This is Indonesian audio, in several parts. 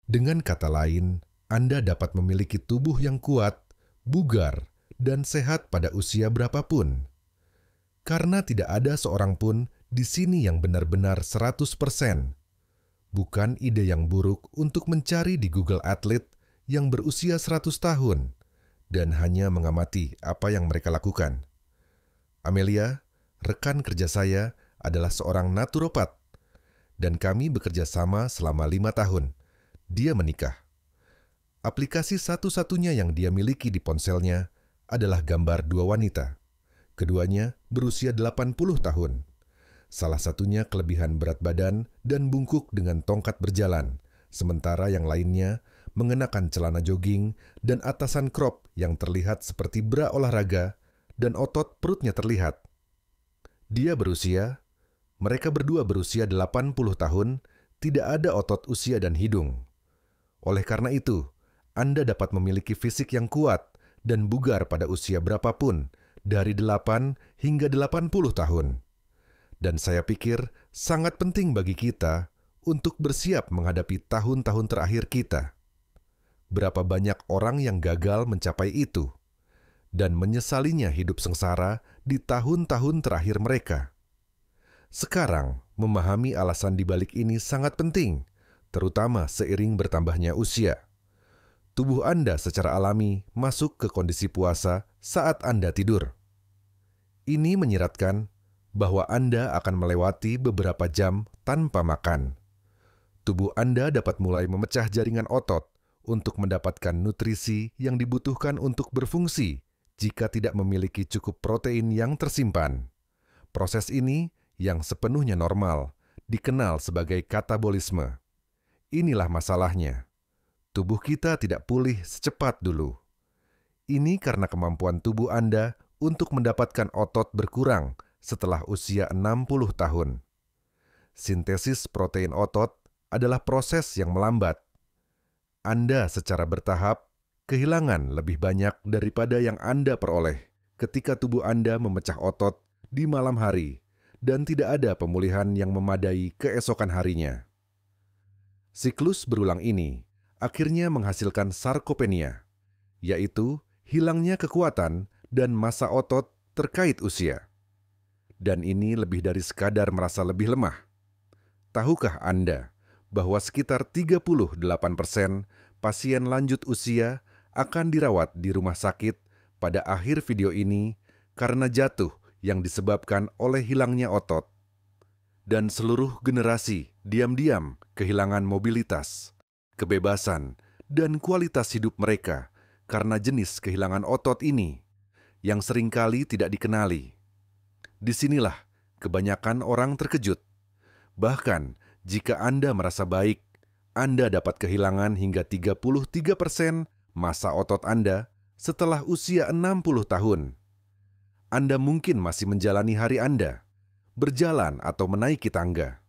Dengan kata lain, Anda dapat memiliki tubuh yang kuat, bugar, dan sehat pada usia berapapun. Karena tidak ada seorang pun di sini yang benar-benar 100%. Bukan ide yang buruk untuk mencari di Google atlet yang berusia 100 tahun dan hanya mengamati apa yang mereka lakukan. Amelia, rekan kerja saya, adalah seorang naturopat, dan kami bekerja sama selama 5 tahun. Dia menikah. Aplikasi satu-satunya yang dia miliki di ponselnya adalah gambar dua wanita. Keduanya berusia 80 tahun. Salah satunya kelebihan berat badan dan bungkuk dengan tongkat berjalan, sementara yang lainnya mengenakan celana jogging dan atasan crop yang terlihat seperti bra olahraga dan otot perutnya terlihat. Mereka berdua berusia 80 tahun, tidak ada otot usia dan hidung. Oleh karena itu, Anda dapat memiliki fisik yang kuat dan bugar pada usia berapapun, dari 8 hingga 80 tahun. Dan saya pikir sangat penting bagi kita untuk bersiap menghadapi tahun-tahun terakhir kita. Berapa banyak orang yang gagal mencapai itu dan menyesalinya hidup sengsara di tahun-tahun terakhir mereka. Sekarang, memahami alasan di balik ini sangat penting, terutama seiring bertambahnya usia. Tubuh Anda secara alami masuk ke kondisi puasa saat Anda tidur. Ini menyiratkan bahwa Anda akan melewati beberapa jam tanpa makan. Tubuh Anda dapat mulai memecah jaringan otot untuk mendapatkan nutrisi yang dibutuhkan untuk berfungsi jika tidak memiliki cukup protein yang tersimpan. Proses ini, yang sepenuhnya normal, dikenal sebagai katabolisme. Inilah masalahnya. Tubuh kita tidak pulih secepat dulu. Ini karena kemampuan tubuh Anda untuk mendapatkan otot berkurang setelah usia 60 tahun. Sintesis protein otot adalah proses yang melambat. Anda secara bertahap kehilangan lebih banyak daripada yang Anda peroleh ketika tubuh Anda memecah otot di malam hari dan tidak ada pemulihan yang memadai keesokan harinya. Siklus berulang ini akhirnya menghasilkan sarkopenia, yaitu hilangnya kekuatan dan massa otot terkait usia. Dan ini lebih dari sekadar merasa lebih lemah. Tahukah Anda bahwa sekitar 38% pasien lanjut usia akan dirawat di rumah sakit pada akhir video ini karena jatuh yang disebabkan oleh hilangnya otot. Dan seluruh generasi diam-diam kehilangan mobilitas, kebebasan, dan kualitas hidup mereka karena jenis kehilangan otot ini yang seringkali tidak dikenali. Disinilah kebanyakan orang terkejut. Bahkan jika Anda merasa baik, Anda dapat kehilangan hingga 33% massa otot Anda setelah usia 60 tahun. Anda mungkin masih menjalani hari Anda, berjalan atau menaiki tangga.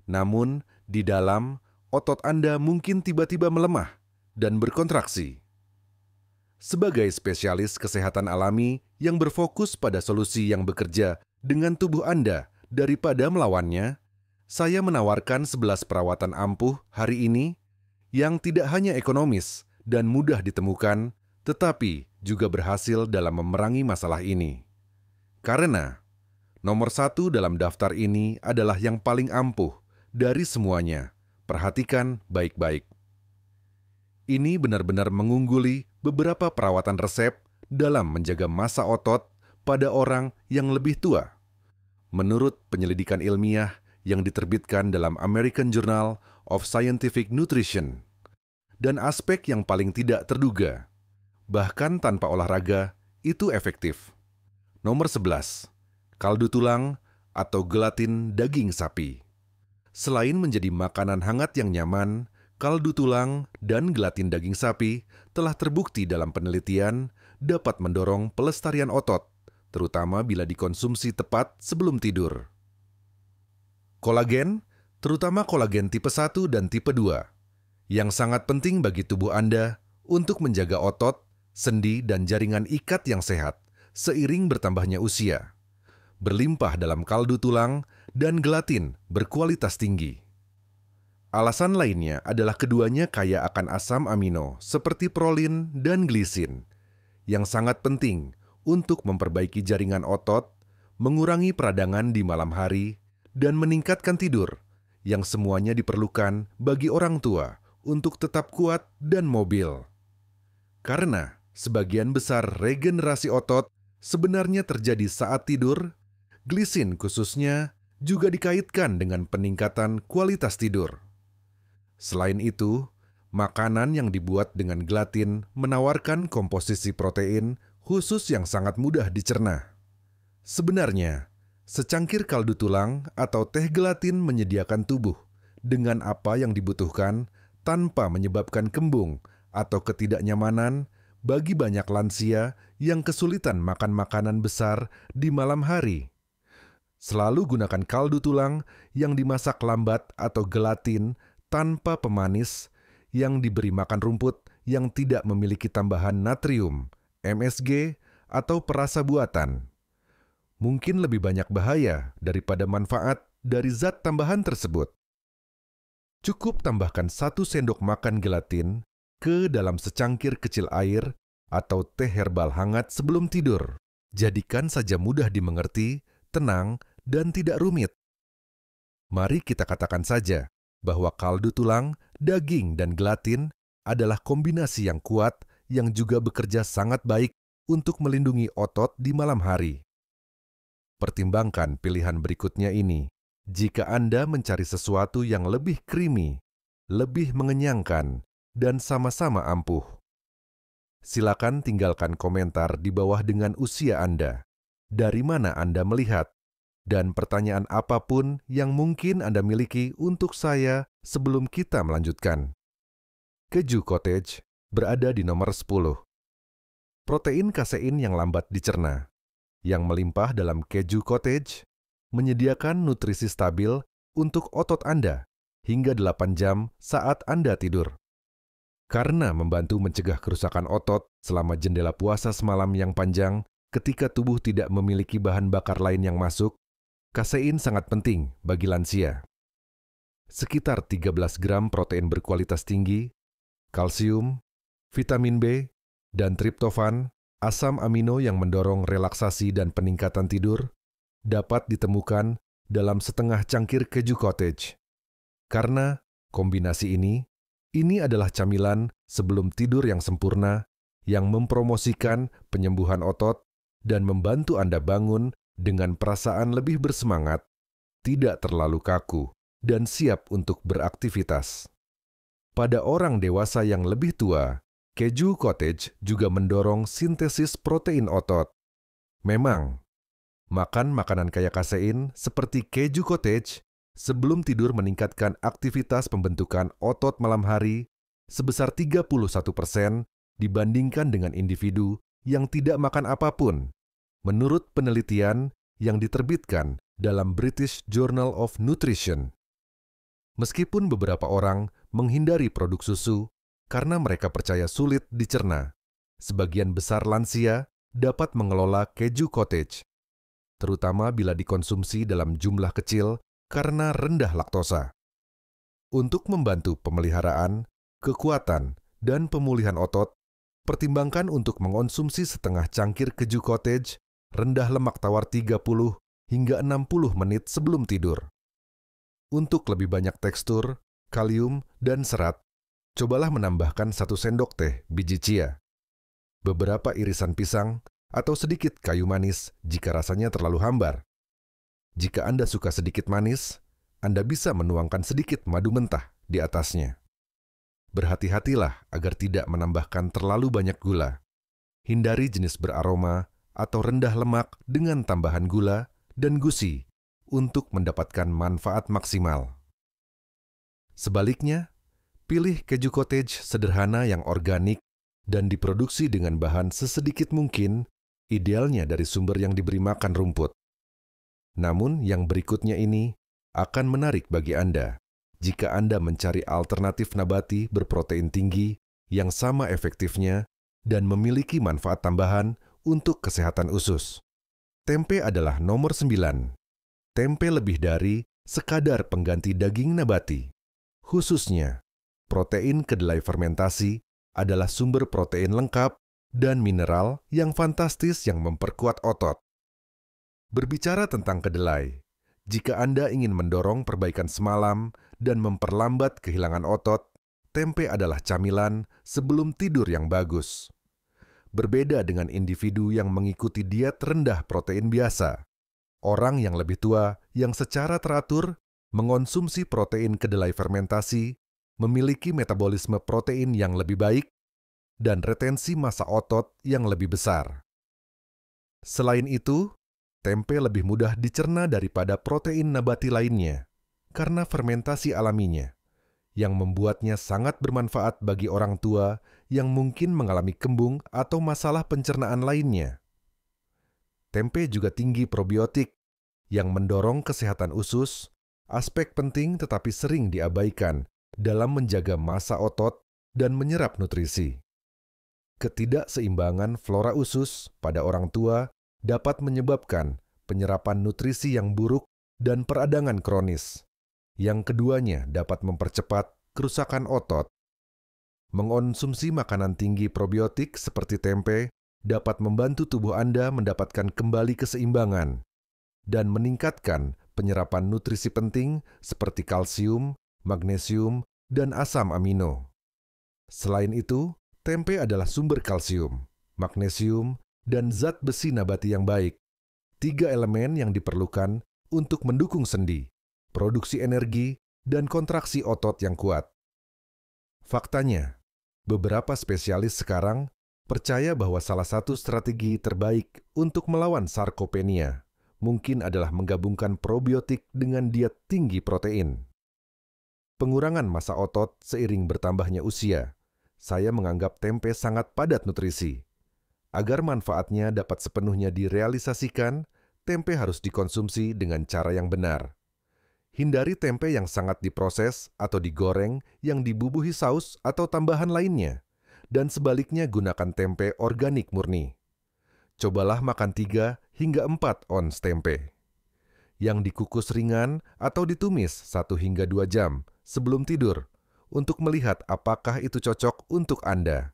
Namun, di dalam, otot Anda mungkin tiba-tiba melemah dan berkontraksi. Sebagai spesialis kesehatan alami yang berfokus pada solusi yang bekerja dengan tubuh Anda daripada melawannya, saya menawarkan 11 perawatan ampuh hari ini yang tidak hanya ekonomis dan mudah ditemukan, tetapi juga berhasil dalam memerangi masalah ini. Karena nomor 1 dalam daftar ini adalah yang paling ampuh dari semuanya. Perhatikan baik-baik. Ini benar-benar mengungguli beberapa perawatan resep dalam menjaga massa otot pada orang yang lebih tua. Menurut penyelidikan ilmiah yang diterbitkan dalam American Journal of Scientific Nutrition. Dan aspek yang paling tidak terduga, bahkan tanpa olahraga, itu efektif. Nomor 11, kaldu tulang atau gelatin daging sapi. Selain menjadi makanan hangat yang nyaman, kaldu tulang dan gelatin daging sapi telah terbukti dalam penelitian dapat mendorong pelestarian otot, terutama bila dikonsumsi tepat sebelum tidur. Kolagen, terutama kolagen tipe 1 dan tipe 2, yang sangat penting bagi tubuh Anda untuk menjaga otot, sendi, dan jaringan ikat yang sehat seiring bertambahnya usia. Berlimpah dalam kaldu tulang dan gelatin berkualitas tinggi. Alasan lainnya adalah keduanya kaya akan asam amino seperti prolin dan glisin, yang sangat penting untuk memperbaiki jaringan otot, mengurangi peradangan di malam hari, dan meningkatkan tidur, yang semuanya diperlukan bagi orang tua untuk tetap kuat dan mobil. Karena sebagian besar regenerasi otot sebenarnya terjadi saat tidur, glisin khususnya juga dikaitkan dengan peningkatan kualitas tidur. Selain itu, makanan yang dibuat dengan gelatin menawarkan komposisi protein khusus yang sangat mudah dicerna. Sebenarnya, secangkir kaldu tulang atau teh gelatin menyediakan tubuh dengan apa yang dibutuhkan tanpa menyebabkan kembung atau ketidaknyamanan bagi banyak lansia yang kesulitan makan makanan besar di malam hari. Selalu gunakan kaldu tulang yang dimasak lambat atau gelatin tanpa pemanis yang diberi makan rumput yang tidak memiliki tambahan natrium, MSG, atau perasa buatan. Mungkin lebih banyak bahaya daripada manfaat dari zat tambahan tersebut. Cukup tambahkan 1 sendok makan gelatin ke dalam secangkir kecil air atau teh herbal hangat sebelum tidur. Jadikan saja mudah dimengerti, tenang, dan tidak rumit. Mari kita katakan saja bahwa kaldu tulang, daging, dan gelatin adalah kombinasi yang kuat yang juga bekerja sangat baik untuk melindungi otot di malam hari. Pertimbangkan pilihan berikutnya ini. Jika Anda mencari sesuatu yang lebih creamy, lebih mengenyangkan, dan sama-sama ampuh. Silakan tinggalkan komentar di bawah dengan usia Anda. Dari mana Anda melihat? Dan pertanyaan apapun yang mungkin Anda miliki untuk saya sebelum kita melanjutkan. Keju cottage berada di nomor 10. Protein kasein yang lambat dicerna, yang melimpah dalam keju cottage, menyediakan nutrisi stabil untuk otot Anda hingga 8 jam saat Anda tidur. Karena membantu mencegah kerusakan otot selama jendela puasa semalam yang panjang ketika tubuh tidak memiliki bahan bakar lain yang masuk, kasein sangat penting bagi lansia. Sekitar 13 gram protein berkualitas tinggi, kalsium, vitamin B, dan triptofan, asam amino yang mendorong relaksasi dan peningkatan tidur, dapat ditemukan dalam setengah cangkir keju cottage. Karena kombinasi ini adalah camilan sebelum tidur yang sempurna yang mempromosikan penyembuhan otot dan membantu Anda bangun dengan perasaan lebih bersemangat, tidak terlalu kaku, dan siap untuk beraktivitas. Pada orang dewasa yang lebih tua, keju cottage juga mendorong sintesis protein otot. Memang, makan makanan kaya kasein seperti keju cottage sebelum tidur meningkatkan aktivitas pembentukan otot malam hari sebesar 31% dibandingkan dengan individu yang tidak makan apapun, menurut penelitian yang diterbitkan dalam British Journal of Nutrition. Meskipun beberapa orang menghindari produk susu karena mereka percaya sulit dicerna, sebagian besar lansia dapat mengelola keju cottage, terutama bila dikonsumsi dalam jumlah kecil karena rendah laktosa. Untuk membantu pemeliharaan, kekuatan, dan pemulihan otot, pertimbangkan untuk mengonsumsi setengah cangkir keju cottage rendah lemak tawar 30 hingga 60 menit sebelum tidur. Untuk lebih banyak tekstur, kalium, dan serat, cobalah menambahkan 1 sendok teh biji chia, beberapa irisan pisang, atau sedikit kayu manis jika rasanya terlalu hambar. Jika Anda suka sedikit manis, Anda bisa menuangkan sedikit madu mentah di atasnya. Berhati-hatilah agar tidak menambahkan terlalu banyak gula. Hindari jenis beraroma atau rendah lemak dengan tambahan gula dan gusi untuk mendapatkan manfaat maksimal. Sebaliknya, pilih keju cottage sederhana yang organik dan diproduksi dengan bahan sesedikit mungkin, idealnya dari sumber yang diberi makan rumput. Namun yang berikutnya ini akan menarik bagi Anda jika Anda mencari alternatif nabati berprotein tinggi yang sama efektifnya dan memiliki manfaat tambahan untuk kesehatan usus. Tempe adalah nomor 9. Tempe lebih dari sekadar pengganti daging nabati. Khususnya, protein kedelai fermentasi adalah sumber protein lengkap dan mineral yang fantastis yang memperkuat otot. Berbicara tentang kedelai, jika Anda ingin mendorong perbaikan semalam dan memperlambat kehilangan otot, tempe adalah camilan sebelum tidur yang bagus. Berbeda dengan individu yang mengikuti diet rendah protein biasa, orang yang lebih tua yang secara teratur mengonsumsi protein kedelai fermentasi memiliki metabolisme protein yang lebih baik dan retensi massa otot yang lebih besar. Selain itu, tempe lebih mudah dicerna daripada protein nabati lainnya karena fermentasi alaminya, yang membuatnya sangat bermanfaat bagi orang tua yang mungkin mengalami kembung atau masalah pencernaan lainnya. Tempe juga tinggi probiotik yang mendorong kesehatan usus, aspek penting tetapi sering diabaikan dalam menjaga massa otot dan menyerap nutrisi. Ketidakseimbangan flora usus pada orang tua dapat menyebabkan penyerapan nutrisi yang buruk dan peradangan kronis. Yang keduanya dapat mempercepat kerusakan otot. Mengonsumsi makanan tinggi probiotik seperti tempe dapat membantu tubuh Anda mendapatkan kembali keseimbangan dan meningkatkan penyerapan nutrisi penting seperti kalsium, magnesium, dan asam amino. Selain itu, tempe adalah sumber kalsium, magnesium, dan zat besi nabati yang baik. 3 elemen yang diperlukan untuk mendukung sendi, produksi energi, dan kontraksi otot yang kuat. Faktanya, beberapa spesialis sekarang percaya bahwa salah satu strategi terbaik untuk melawan sarkopenia mungkin adalah menggabungkan probiotik dengan diet tinggi protein. Pengurangan massa otot seiring bertambahnya usia, saya menganggap tempe sangat padat nutrisi. Agar manfaatnya dapat sepenuhnya direalisasikan, tempe harus dikonsumsi dengan cara yang benar. Hindari tempe yang sangat diproses atau digoreng yang dibubuhi saus atau tambahan lainnya, dan sebaliknya gunakan tempe organik murni. Cobalah makan 3 hingga 4 ons tempe yang dikukus ringan atau ditumis 1 hingga 2 jam sebelum tidur untuk melihat apakah itu cocok untuk Anda.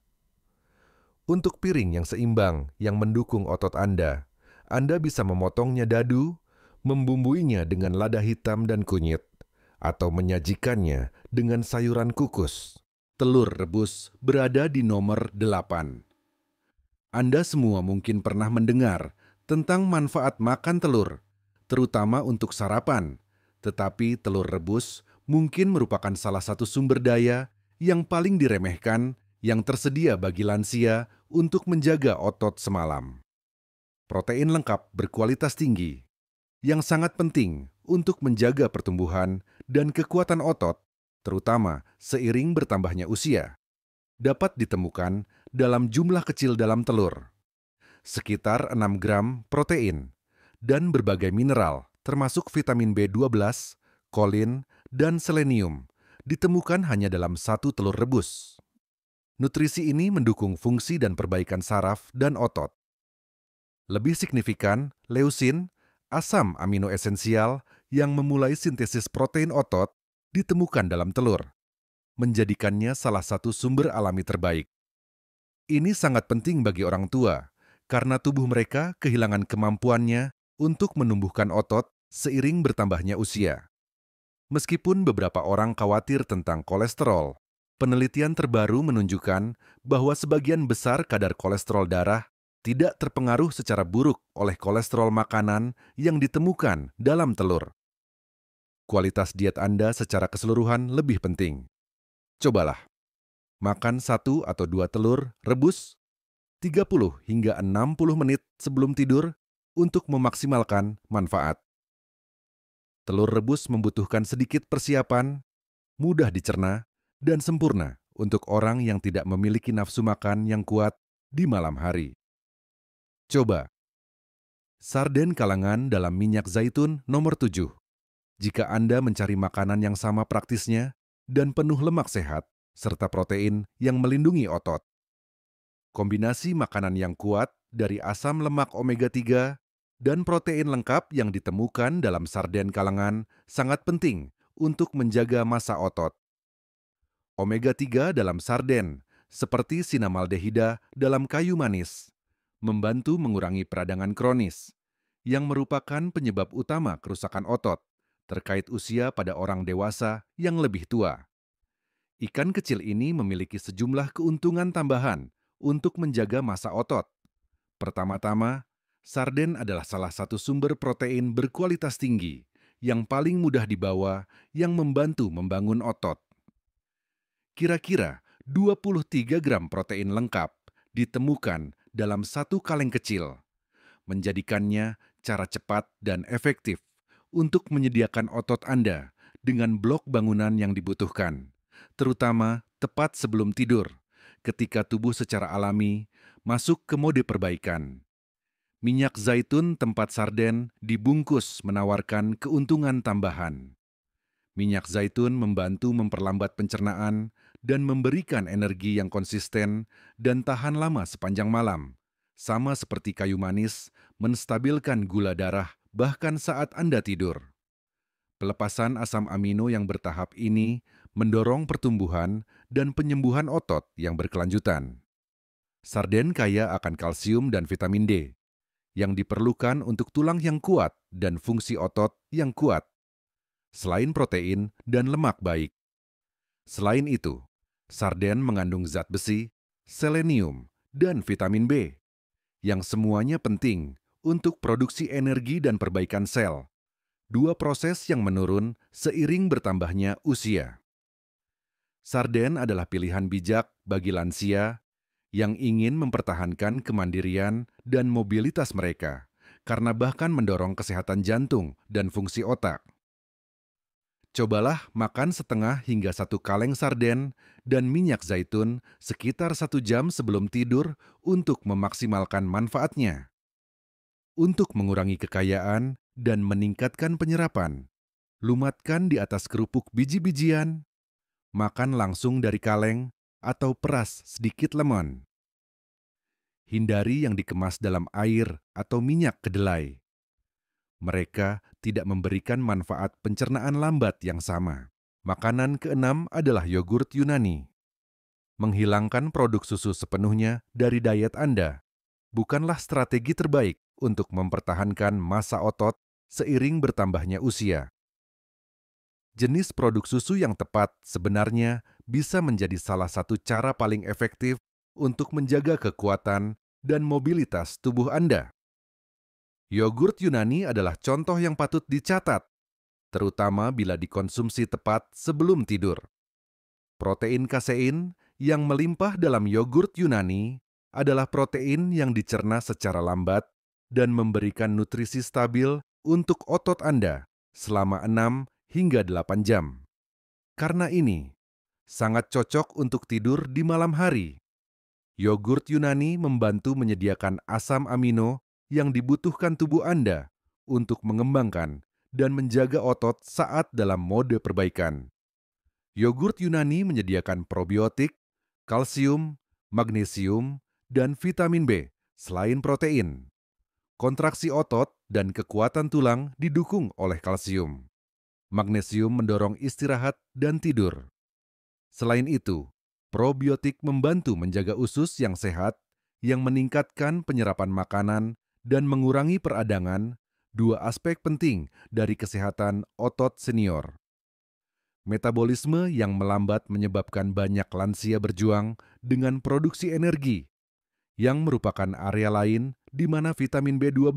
Untuk piring yang seimbang yang mendukung otot Anda bisa memotongnya dadu, membumbuinya dengan lada hitam dan kunyit, atau menyajikannya dengan sayuran kukus. Telur rebus berada di nomor 8. Anda semua mungkin pernah mendengar tentang manfaat makan telur, terutama untuk sarapan. Tetapi telur rebus mungkin merupakan salah satu sumber daya yang paling diremehkan yang tersedia bagi lansia untuk menjaga otot semalam. Protein lengkap berkualitas tinggi, yang sangat penting untuk menjaga pertumbuhan dan kekuatan otot, terutama seiring bertambahnya usia, dapat ditemukan dalam jumlah kecil dalam telur, sekitar 6 gram protein, dan berbagai mineral, termasuk vitamin B12, kolin, dan selenium, ditemukan hanya dalam 1 telur rebus. Nutrisi ini mendukung fungsi dan perbaikan saraf dan otot. Lebih signifikan, leusin, asam amino esensial yang memulai sintesis protein otot, ditemukan dalam telur, menjadikannya salah satu sumber alami terbaik. Ini sangat penting bagi orang tua, karena tubuh mereka kehilangan kemampuannya untuk menumbuhkan otot seiring bertambahnya usia. Meskipun beberapa orang khawatir tentang kolesterol, penelitian terbaru menunjukkan bahwa sebagian besar kadar kolesterol darah tidak terpengaruh secara buruk oleh kolesterol makanan yang ditemukan dalam telur. Kualitas diet Anda secara keseluruhan lebih penting. Cobalah. Makan 1 atau 2 telur rebus 30 hingga 60 menit sebelum tidur untuk memaksimalkan manfaat. Telur rebus membutuhkan sedikit persiapan, mudah dicerna, dan sempurna untuk orang yang tidak memiliki nafsu makan yang kuat di malam hari. Coba. Sarden kalangan dalam minyak zaitun nomor 7. Jika Anda mencari makanan yang sama praktisnya dan penuh lemak sehat, serta protein yang melindungi otot. Kombinasi makanan yang kuat dari asam lemak omega 3 dan protein lengkap yang ditemukan dalam sarden kalangan sangat penting untuk menjaga massa otot. Omega 3 dalam sarden, seperti sinamaldehida dalam kayu manis, membantu mengurangi peradangan kronis, yang merupakan penyebab utama kerusakan otot, terkait usia pada orang dewasa yang lebih tua. Ikan kecil ini memiliki sejumlah keuntungan tambahan untuk menjaga massa otot. Pertama-tama, sarden adalah salah satu sumber protein berkualitas tinggi yang paling mudah dibawa yang membantu membangun otot. Kira-kira 23 gram protein lengkap ditemukan dalam satu kaleng kecil, menjadikannya cara cepat dan efektif untuk menyediakan otot Anda dengan blok bangunan yang dibutuhkan, terutama tepat sebelum tidur, ketika tubuh secara alami masuk ke mode perbaikan. Minyak zaitun tempat sarden dibungkus menawarkan keuntungan tambahan. Minyak zaitun membantu memperlambat pencernaan dan memberikan energi yang konsisten dan tahan lama sepanjang malam, sama seperti kayu manis, menstabilkan gula darah bahkan saat Anda tidur. Pelepasan asam amino yang bertahap ini mendorong pertumbuhan dan penyembuhan otot yang berkelanjutan. Sarden kaya akan kalsium dan vitamin D, yang diperlukan untuk tulang yang kuat dan fungsi otot yang kuat, selain protein dan lemak baik. Selain itu, sarden mengandung zat besi, selenium, dan vitamin B, yang semuanya penting untuk produksi energi dan perbaikan sel, dua proses yang menurun seiring bertambahnya usia. Sarden adalah pilihan bijak bagi lansia yang ingin mempertahankan kemandirian dan mobilitas mereka, karena bahkan mendorong kesehatan jantung dan fungsi otak. Cobalah makan setengah hingga 1 kaleng sarden dan minyak zaitun sekitar 1 jam sebelum tidur untuk memaksimalkan manfaatnya. Untuk mengurangi kekayaan dan meningkatkan penyerapan, lumatkan di atas kerupuk biji-bijian, makan langsung dari kaleng, atau peras sedikit lemon. Hindari yang dikemas dalam air atau minyak kedelai. Mereka tidak memberikan manfaat pencernaan lambat yang sama. Makanan keenam adalah yogurt Yunani. Menghilangkan produk susu sepenuhnya dari diet Anda bukanlah strategi terbaik untuk mempertahankan massa otot seiring bertambahnya usia. Jenis produk susu yang tepat sebenarnya bisa menjadi salah satu cara paling efektif untuk menjaga kekuatan dan mobilitas tubuh Anda. Yogurt Yunani adalah contoh yang patut dicatat, terutama bila dikonsumsi tepat sebelum tidur. Protein kasein yang melimpah dalam yogurt Yunani adalah protein yang dicerna secara lambat dan memberikan nutrisi stabil untuk otot Anda selama 6 hingga 8 jam. Karena ini, sangat cocok untuk tidur di malam hari. Yogurt Yunani membantu menyediakan asam amino yang dibutuhkan tubuh Anda untuk mengembangkan dan menjaga otot saat dalam mode perbaikan. Yogurt Yunani menyediakan probiotik, kalsium, magnesium, dan vitamin B selain protein. Kontraksi otot dan kekuatan tulang didukung oleh kalsium. Magnesium mendorong istirahat dan tidur. Selain itu, probiotik membantu menjaga usus yang sehat, yang meningkatkan penyerapan makanan dan mengurangi peradangan, dua aspek penting dari kesehatan otot senior. Metabolisme yang melambat menyebabkan banyak lansia berjuang dengan produksi energi, yang merupakan area lain di mana vitamin B12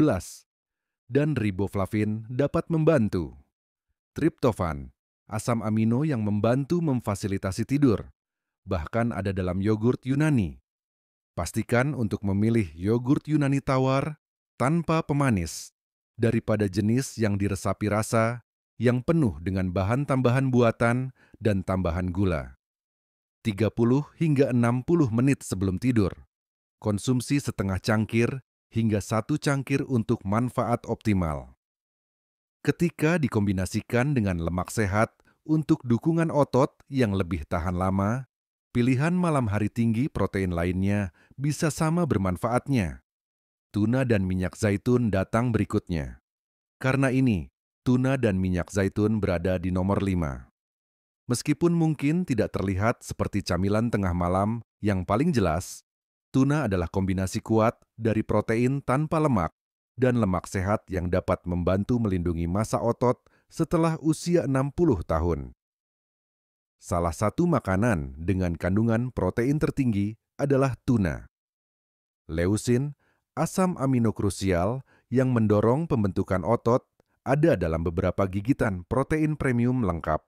dan riboflavin dapat membantu. Triptofan, asam amino yang membantu memfasilitasi tidur, bahkan ada dalam yogurt Yunani. Pastikan untuk memilih yogurt Yunani tawar tanpa pemanis, daripada jenis yang diresapi rasa, yang penuh dengan bahan tambahan buatan dan tambahan gula. 30 hingga 60 menit sebelum tidur. Konsumsi setengah cangkir hingga 1 cangkir untuk manfaat optimal. Ketika dikombinasikan dengan lemak sehat untuk dukungan otot yang lebih tahan lama, pilihan malam hari tinggi protein lainnya bisa sama bermanfaatnya. Tuna dan minyak zaitun datang berikutnya. Karena ini, tuna dan minyak zaitun berada di nomor 5. Meskipun mungkin tidak terlihat seperti camilan tengah malam yang paling jelas, tuna adalah kombinasi kuat dari protein tanpa lemak dan lemak sehat yang dapat membantu melindungi massa otot setelah usia 60 tahun. Salah satu makanan dengan kandungan protein tertinggi adalah tuna. Leusin, asam amino krusial yang mendorong pembentukan otot, ada dalam beberapa gigitan protein premium lengkap.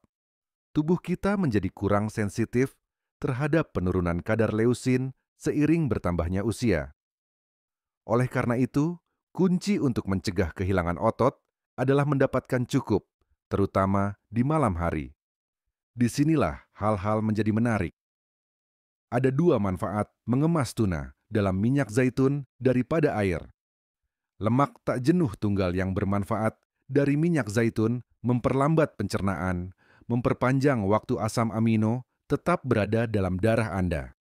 Tubuh kita menjadi kurang sensitif terhadap penurunan kadar leusin seiring bertambahnya usia. Oleh karena itu, kunci untuk mencegah kehilangan otot adalah mendapatkan cukup, terutama di malam hari. Disinilah hal-hal menjadi menarik. Ada 2 manfaat mengemas tuna dalam minyak zaitun daripada air. Lemak tak jenuh tunggal yang bermanfaat dari minyak zaitun memperlambat pencernaan, memperpanjang waktu asam amino tetap berada dalam darah Anda.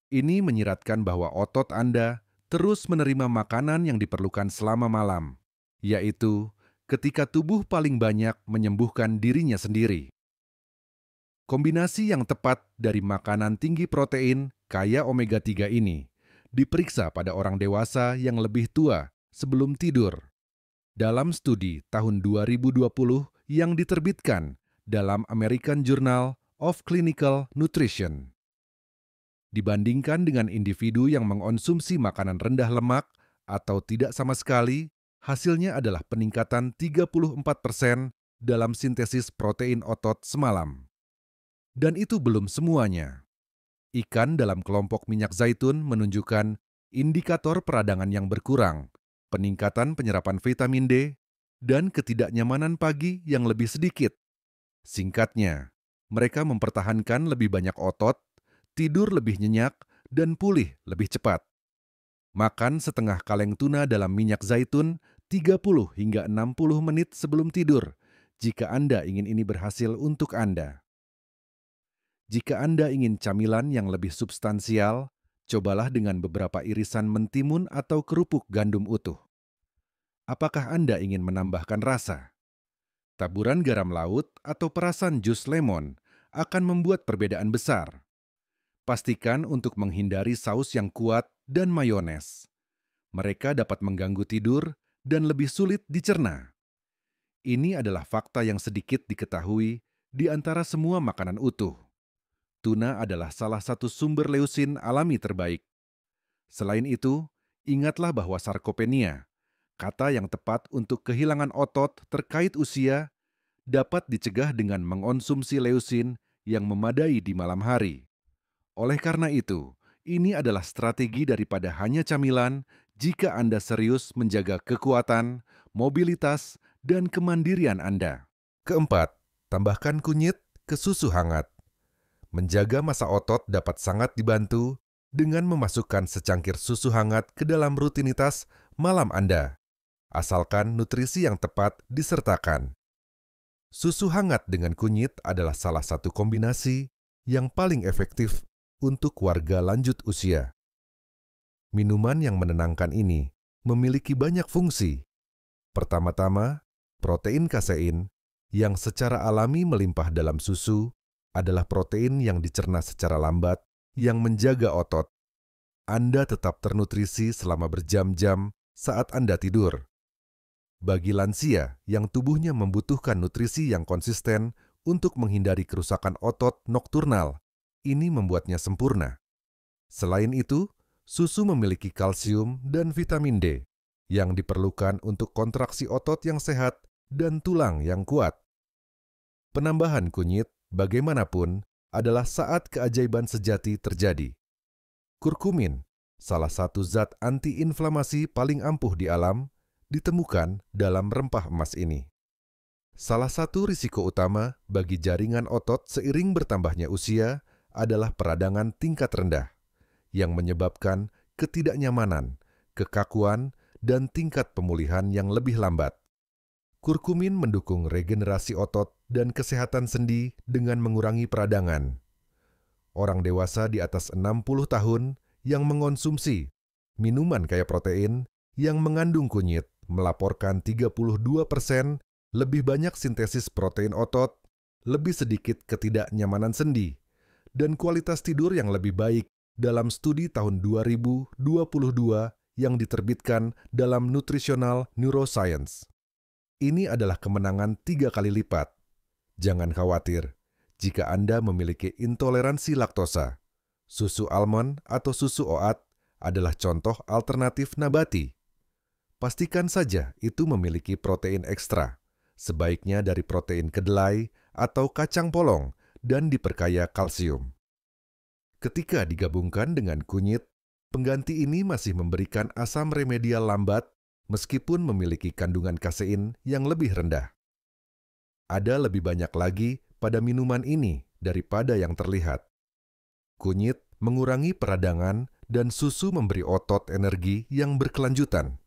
Ini menyiratkan bahwa otot Anda terus menerima makanan yang diperlukan selama malam, yaitu ketika tubuh paling banyak menyembuhkan dirinya sendiri. Kombinasi yang tepat dari makanan tinggi protein kaya omega 3 ini diperiksa pada orang dewasa yang lebih tua sebelum tidur. Dalam studi tahun 2020 yang diterbitkan dalam American Journal of Clinical Nutrition. Dibandingkan dengan individu yang mengonsumsi makanan rendah lemak atau tidak sama sekali, hasilnya adalah peningkatan 34% dalam sintesis protein otot semalam. Dan itu belum semuanya. Ikan dalam kelompok minyak zaitun menunjukkan indikator peradangan yang berkurang, peningkatan penyerapan vitamin D, dan ketidaknyamanan pagi yang lebih sedikit. Singkatnya, mereka mempertahankan lebih banyak otot, tidur lebih nyenyak, dan pulih lebih cepat. Makan setengah kaleng tuna dalam minyak zaitun 30 hingga 60 menit sebelum tidur, jika Anda ingin ini berhasil untuk Anda. Jika Anda ingin camilan yang lebih substansial, cobalah dengan beberapa irisan mentimun atau kerupuk gandum utuh. Apakah Anda ingin menambahkan rasa? Taburan garam laut atau perasan jus lemon akan membuat perbedaan besar. Pastikan untuk menghindari saus yang kuat dan mayones. Mereka dapat mengganggu tidur dan lebih sulit dicerna. Ini adalah fakta yang sedikit diketahui di antara semua makanan utuh. Tuna adalah salah satu sumber leusin alami terbaik. Selain itu, ingatlah bahwa sarkopenia, kata yang tepat untuk kehilangan otot terkait usia, dapat dicegah dengan mengonsumsi leusin yang memadai di malam hari. Oleh karena itu, ini adalah strategi daripada hanya camilan jika Anda serius menjaga kekuatan, mobilitas, dan kemandirian Anda. Keempat, tambahkan kunyit ke susu hangat. Menjaga massa otot dapat sangat dibantu dengan memasukkan secangkir susu hangat ke dalam rutinitas malam Anda, asalkan nutrisi yang tepat disertakan. Susu hangat dengan kunyit adalah salah satu kombinasi yang paling efektif untuk warga lanjut usia. Minuman yang menenangkan ini memiliki banyak fungsi. Pertama-tama, protein kasein yang secara alami melimpah dalam susu adalah protein yang dicerna secara lambat yang menjaga otot. Anda tetap ternutrisi selama berjam-jam saat Anda tidur. Bagi lansia yang tubuhnya membutuhkan nutrisi yang konsisten untuk menghindari kerusakan otot nokturnal, ini membuatnya sempurna. Selain itu, susu memiliki kalsium dan vitamin D yang diperlukan untuk kontraksi otot yang sehat dan tulang yang kuat. Penambahan kunyit, bagaimanapun, adalah saat keajaiban sejati terjadi. Kurkumin, salah satu zat antiinflamasi paling ampuh di alam, ditemukan dalam rempah emas ini. Salah satu risiko utama bagi jaringan otot seiring bertambahnya usia adalah peradangan tingkat rendah, yang menyebabkan ketidaknyamanan, kekakuan, dan tingkat pemulihan yang lebih lambat. Kurkumin mendukung regenerasi otot dan kesehatan sendi dengan mengurangi peradangan. Orang dewasa di atas 60 tahun yang mengonsumsi minuman kaya protein yang mengandung kunyit melaporkan 32% lebih banyak sintesis protein otot lebih sedikit ketidaknyamanan sendi, dan kualitas tidur yang lebih baik dalam studi tahun 2022 yang diterbitkan dalam Nutritional Neuroscience. Ini adalah kemenangan 3 kali lipat. Jangan khawatir jika Anda memiliki intoleransi laktosa. Susu almond atau susu oat adalah contoh alternatif nabati. Pastikan saja itu memiliki protein ekstra, sebaiknya dari protein kedelai atau kacang polong, dan diperkaya kalsium. Ketika digabungkan dengan kunyit, pengganti ini masih memberikan asam remedial lambat meskipun memiliki kandungan kasein yang lebih rendah. Ada lebih banyak lagi pada minuman ini daripada yang terlihat. Kunyit mengurangi peradangan dan susu memberi otot energi yang berkelanjutan.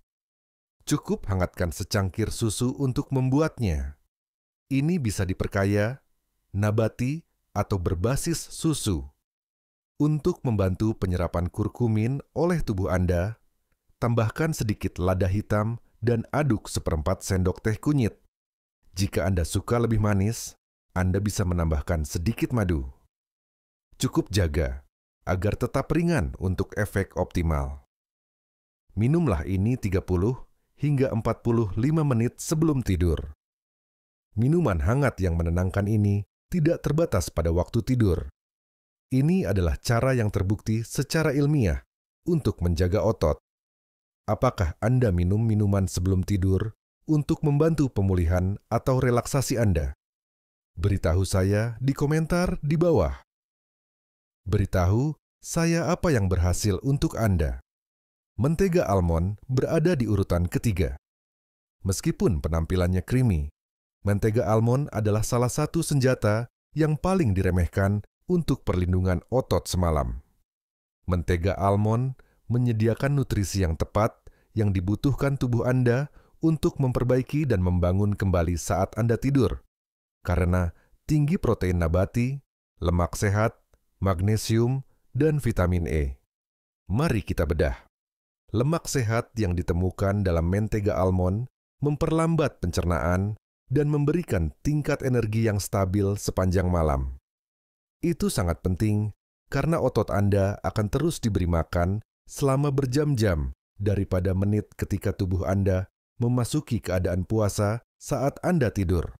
Cukup hangatkan secangkir susu untuk membuatnya. Ini bisa diperkaya, nabati, atau berbasis susu. Untuk membantu penyerapan kurkumin oleh tubuh Anda, tambahkan sedikit lada hitam dan aduk 1/4 sendok teh kunyit. Jika Anda suka lebih manis, Anda bisa menambahkan sedikit madu. Cukup jaga agar tetap ringan untuk efek optimal. Minumlah ini 30 hingga 45 menit sebelum tidur. Minuman hangat yang menenangkan ini tidak terbatas pada waktu tidur. Ini adalah cara yang terbukti secara ilmiah untuk menjaga otot. Apakah Anda minum minuman sebelum tidur untuk membantu pemulihan atau relaksasi Anda? Beritahu saya di komentar di bawah. Beritahu saya apa yang berhasil untuk Anda. Mentega almond berada di urutan ketiga. Meskipun penampilannya creamy, mentega almond adalah salah satu senjata yang paling diremehkan untuk perlindungan otot semalam. Mentega almond menyediakan nutrisi yang tepat yang dibutuhkan tubuh Anda untuk memperbaiki dan membangun kembali saat Anda tidur. Karena tinggi protein nabati, lemak sehat, magnesium, dan vitamin E. Mari kita bedah. Lemak sehat yang ditemukan dalam mentega almond memperlambat pencernaan dan memberikan tingkat energi yang stabil sepanjang malam. Itu sangat penting karena otot Anda akan terus diberi makan selama berjam-jam daripada menit ketika tubuh Anda memasuki keadaan puasa saat Anda tidur.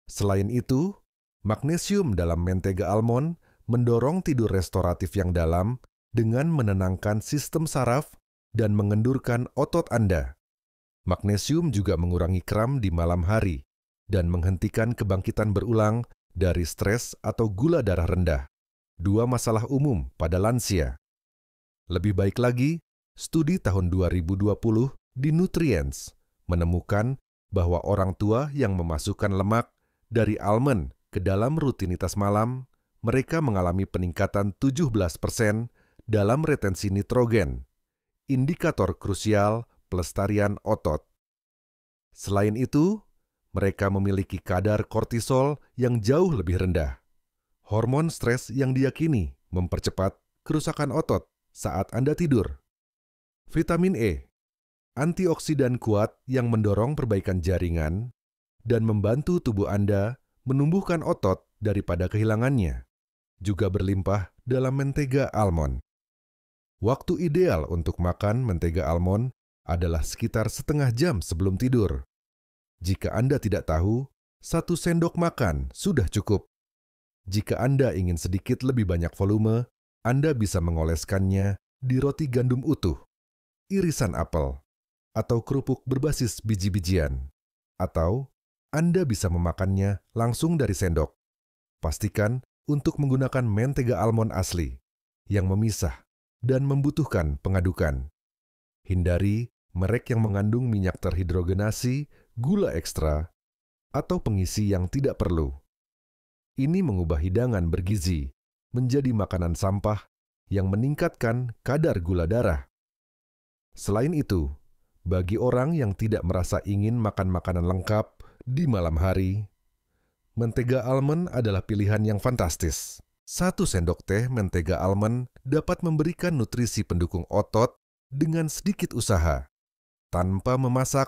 Selain itu, magnesium dalam mentega almond mendorong tidur restoratif yang dalam dengan menenangkan sistem saraf dan mengendurkan otot Anda. Magnesium juga mengurangi kram di malam hari dan menghentikan kebangkitan berulang dari stres atau gula darah rendah, 2 masalah umum pada lansia. Lebih baik lagi, studi tahun 2020 di Nutrients menemukan bahwa orang tua yang memasukkan lemak dari almond ke dalam rutinitas malam, mereka mengalami peningkatan 17% dalam retensi nitrogen, indikator krusial pelestarian otot. Selain itu, mereka memiliki kadar kortisol yang jauh lebih rendah. Hormon stres yang diyakini mempercepat kerusakan otot saat Anda tidur. Vitamin E, antioksidan kuat yang mendorong perbaikan jaringan dan membantu tubuh Anda menumbuhkan otot daripada kehilangannya, juga berlimpah dalam mentega almond. Waktu ideal untuk makan mentega almond adalah sekitar setengah jam sebelum tidur. Jika Anda tidak tahu, 1 sendok makan sudah cukup. Jika Anda ingin sedikit lebih banyak volume, Anda bisa mengoleskannya di roti gandum utuh, irisan apel, atau kerupuk berbasis biji-bijian. Atau Anda bisa memakannya langsung dari sendok. Pastikan untuk menggunakan mentega almond asli, yang memisah dan membutuhkan pengadukan. Hindari merek yang mengandung minyak terhidrogenasi, gula ekstra, atau pengisi yang tidak perlu. Ini mengubah hidangan bergizi menjadi makanan sampah yang meningkatkan kadar gula darah. Selain itu, bagi orang yang tidak merasa ingin makan makanan lengkap di malam hari, mentega almond adalah pilihan yang fantastis. 1 sendok teh mentega almond dapat memberikan nutrisi pendukung otot dengan sedikit usaha, tanpa memasak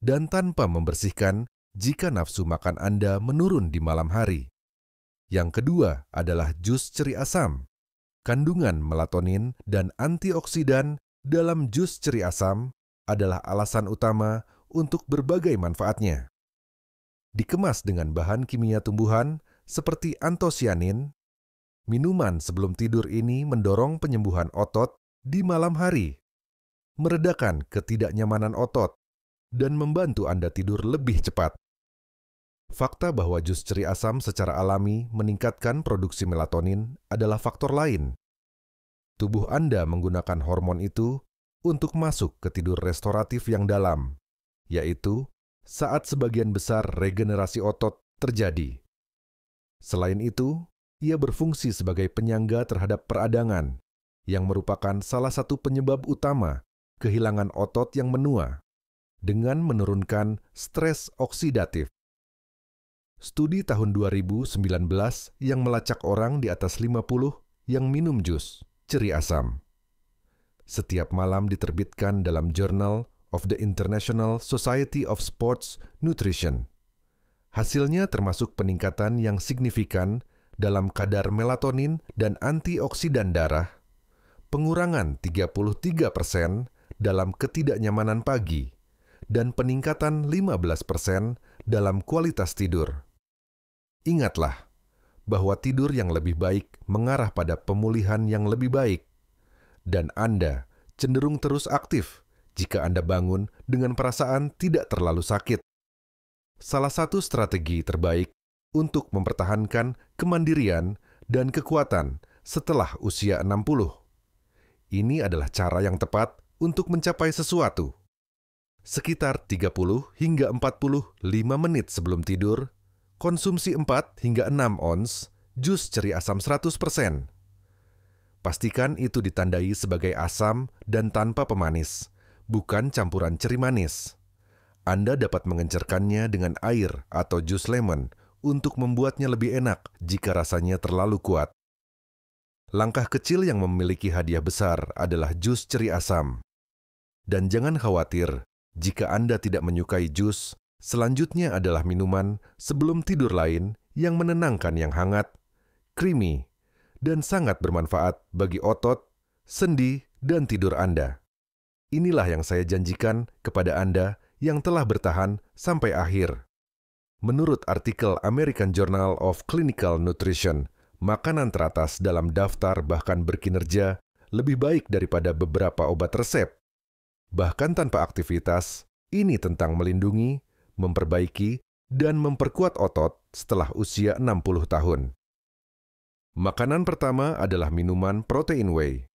dan tanpa membersihkan jika nafsu makan Anda menurun di malam hari. Yang kedua adalah jus ceri asam. Kandungan melatonin dan antioksidan dalam jus ceri asam adalah alasan utama untuk berbagai manfaatnya. Dikemas dengan bahan kimia tumbuhan seperti antosianin, minuman sebelum tidur ini mendorong penyembuhan otot di malam hari, meredakan ketidaknyamanan otot, dan membantu Anda tidur lebih cepat. Fakta bahwa jus ceri asam secara alami meningkatkan produksi melatonin adalah faktor lain. Tubuh Anda menggunakan hormon itu untuk masuk ke tidur restoratif yang dalam, yaitu saat sebagian besar regenerasi otot terjadi. Selain itu, ia berfungsi sebagai penyangga terhadap peradangan, yang merupakan salah satu penyebab utama kehilangan otot yang menua, dengan menurunkan stres oksidatif. Studi tahun 2019 yang melacak orang di atas 50 yang minum jus ceri asam. Setiap malam diterbitkan dalam Journal of the International Society of Sports Nutrition. Hasilnya termasuk peningkatan yang signifikan dalam kadar melatonin dan antioksidan darah, pengurangan 33% dalam ketidaknyamanan pagi, dan peningkatan 15% dalam kualitas tidur. Ingatlah bahwa tidur yang lebih baik mengarah pada pemulihan yang lebih baik, dan Anda cenderung terus aktif jika Anda bangun dengan perasaan tidak terlalu sakit. Salah satu strategi terbaik untuk mempertahankan kemandirian dan kekuatan setelah usia 60. Ini adalah cara yang tepat untuk mencapai sesuatu. Sekitar 30 hingga 45 menit sebelum tidur, konsumsi 4 hingga 6 ons jus ceri asam 100%. Pastikan itu ditandai sebagai asam dan tanpa pemanis, bukan campuran ceri manis. Anda dapat mengencerkannya dengan air atau jus lemon untuk membuatnya lebih enak jika rasanya terlalu kuat. Langkah kecil yang memiliki hadiah besar adalah jus ceri asam. Dan jangan khawatir jika Anda tidak menyukai jus. Selanjutnya adalah minuman sebelum tidur lain yang menenangkan, yang hangat, creamy, dan sangat bermanfaat bagi otot, sendi, dan tidur Anda. Inilah yang saya janjikan kepada Anda yang telah bertahan sampai akhir. Menurut artikel American Journal of Clinical Nutrition, makanan teratas dalam daftar bahkan berkinerja lebih baik daripada beberapa obat resep. Bahkan tanpa aktivitas, ini tentang melindungi, memperbaiki, dan memperkuat otot setelah usia 60 tahun. Makanan pertama adalah minuman protein whey.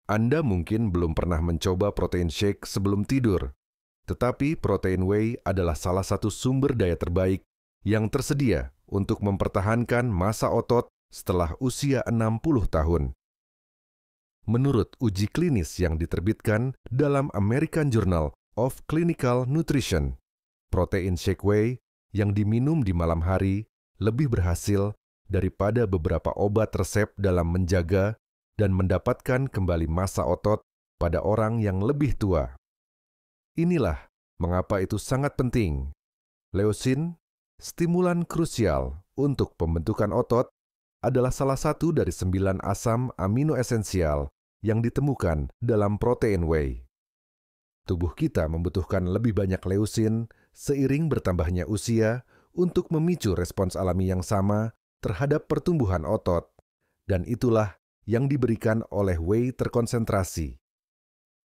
Anda mungkin belum pernah mencoba protein shake sebelum tidur, tetapi protein whey adalah salah satu sumber daya terbaik yang tersedia untuk mempertahankan massa otot setelah usia 60 tahun. Menurut uji klinis yang diterbitkan dalam American Journal of Clinical Nutrition, protein shake whey yang diminum di malam hari lebih berhasil daripada beberapa obat resep dalam menjaga dan mendapatkan kembali massa otot pada orang yang lebih tua. Inilah mengapa itu sangat penting. Leusin, stimulan krusial untuk pembentukan otot, adalah salah satu dari 9 asam amino esensial yang ditemukan dalam protein whey. Tubuh kita membutuhkan lebih banyak leusin seiring bertambahnya usia untuk memicu respons alami yang sama terhadap pertumbuhan otot, dan itulah yang diberikan oleh whey terkonsentrasi.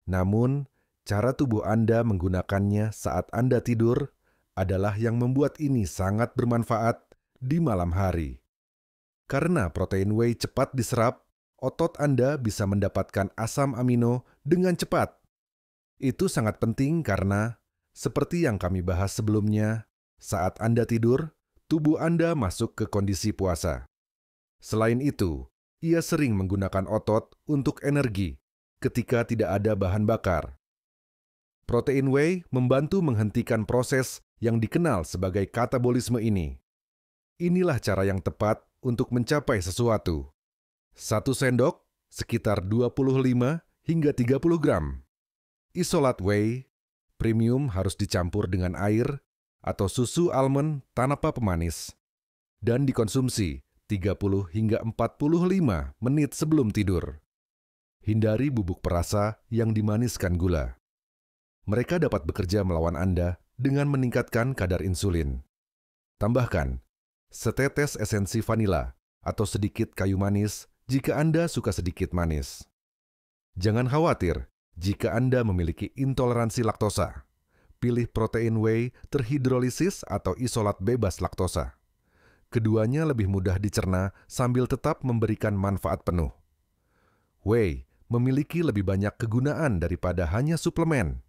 Namun, cara tubuh Anda menggunakannya saat Anda tidur adalah yang membuat ini sangat bermanfaat di malam hari. Karena protein whey cepat diserap, otot Anda bisa mendapatkan asam amino dengan cepat. Itu sangat penting karena, seperti yang kami bahas sebelumnya, saat Anda tidur, tubuh Anda masuk ke kondisi puasa. Selain itu, ia sering menggunakan otot untuk energi ketika tidak ada bahan bakar. Protein whey membantu menghentikan proses yang dikenal sebagai katabolisme ini. Inilah cara yang tepat untuk mencapai sesuatu. 1 sendok, sekitar 25 hingga 30 gram. Isolat whey, premium harus dicampur dengan air atau susu almond tanpa pemanis, dan dikonsumsi 30 hingga 45 menit sebelum tidur. Hindari bubuk perasa yang dimaniskan gula. Mereka dapat bekerja melawan Anda dengan meningkatkan kadar insulin. Tambahkan setetes esensi vanila atau sedikit kayu manis jika Anda suka sedikit manis. Jangan khawatir jika Anda memiliki intoleransi laktosa. Pilih protein whey terhidrolisis atau isolat bebas laktosa. Keduanya lebih mudah dicerna sambil tetap memberikan manfaat penuh. Whey memiliki lebih banyak kegunaan daripada hanya suplemen.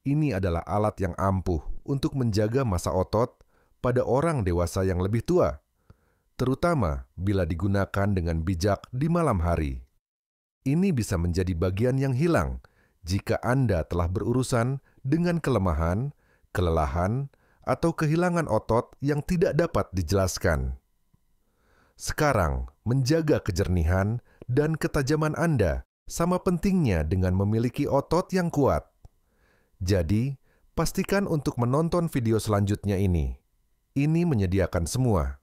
Ini adalah alat yang ampuh untuk menjaga massa otot pada orang dewasa yang lebih tua, terutama bila digunakan dengan bijak di malam hari. Ini bisa menjadi bagian yang hilang jika Anda telah berurusan dengan kelemahan, kelelahan, atau kehilangan otot yang tidak dapat dijelaskan. Sekarang, menjaga kejernihan dan ketajaman Anda sama pentingnya dengan memiliki otot yang kuat. Jadi, pastikan untuk menonton video selanjutnya ini. Ini menyediakan semua.